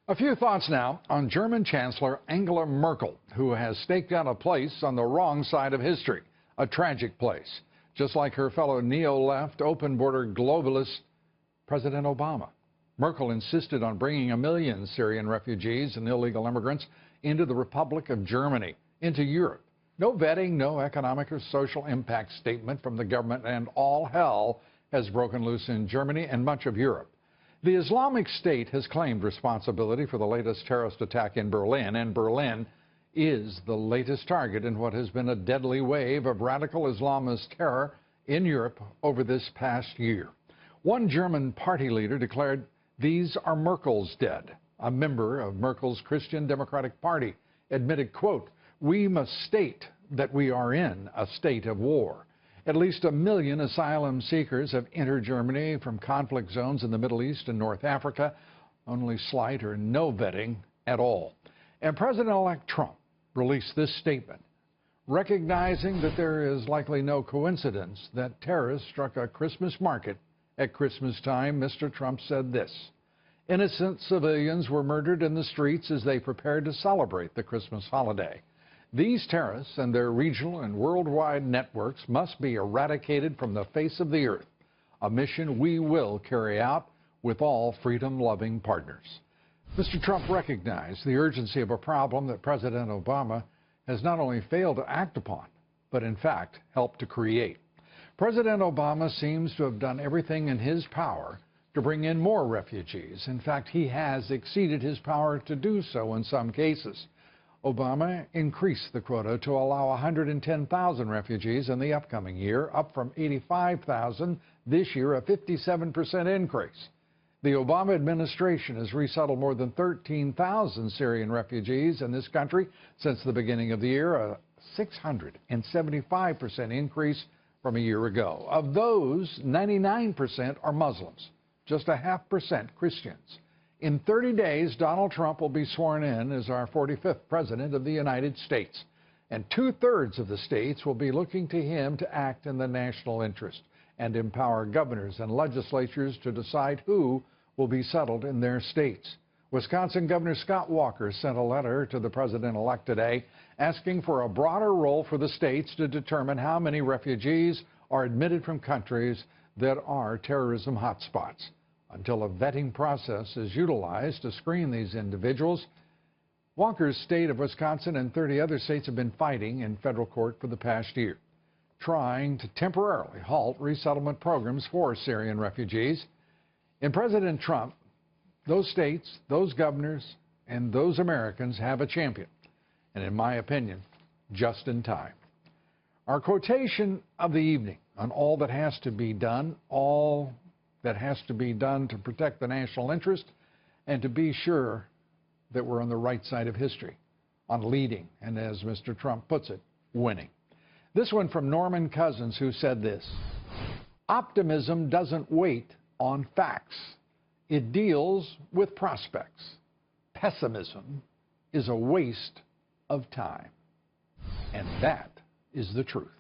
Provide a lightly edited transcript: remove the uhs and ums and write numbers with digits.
A few thoughts now on German Chancellor Angela Merkel, who has staked out a place on the wrong side of history, a tragic place, just like her fellow neo-left, open-border globalist President Obama. Merkel insisted on bringing 1 million Syrian refugees and illegal immigrants into the Republic of Germany, into Europe. No vetting, no economic or social impact statement from the government, and all hell has broken loose in Germany and much of Europe. The Islamic State has claimed responsibility for the latest terrorist attack in Berlin, and Berlin is the latest target in what has been a deadly wave of radical Islamist terror in Europe over this past year. One German party leader declared, "These are Merkel's dead." A member of Merkel's Christian Democratic Party admitted, quote, "We must state that we are in a state of war." At least 1 million asylum seekers have entered Germany from conflict zones in the Middle East and North Africa, only slight or no vetting at all. And President-elect Trump released this statement, recognizing that there is likely no coincidence that terrorists struck a Christmas market at Christmas time. Mr. Trump said this: "Innocent civilians were murdered in the streets as they prepared to celebrate the Christmas holiday. These terrorists and their regional and worldwide networks must be eradicated from the face of the earth, a mission we will carry out with all freedom-loving partners." Mr. Trump recognized the urgency of a problem that President Obama has not only failed to act upon, but in fact helped to create. President Obama seems to have done everything in his power to bring in more refugees. In fact, he has exceeded his power to do so in some cases. Obama increased the quota to allow 110,000 refugees in the upcoming year, up from 85,000 this year, a 57% increase. The Obama administration has resettled more than 13,000 Syrian refugees in this country since the beginning of the year, a 675% increase from a year ago. Of those, 99% are Muslims, just 0.5% Christians. In 30 days, Donald Trump will be sworn in as our 45th president of the United States, and 2/3 of the states will be looking to him to act in the national interest and empower governors and legislatures to decide who will be settled in their states. Wisconsin Governor Scott Walker sent a letter to the president-elect today asking for a broader role for the states to determine how many refugees are admitted from countries that are terrorism hotspots. Until a vetting process is utilized to screen these individuals, Walker's state of Wisconsin and 30 other states have been fighting in federal court for the past year, trying to temporarily halt resettlement programs for Syrian refugees. And President Trump, those states, those governors, and those Americans have a champion, and in my opinion, just in time. Our quotation of the evening on all that has to be done, all that has to be done to protect the national interest and to be sure that we're on the right side of history, on leading, and as Mr. Trump puts it, winning. This one from Norman Cousins, who said this: "Optimism doesn't wait on facts. It deals with prospects. Pessimism is a waste of time." And that is the truth.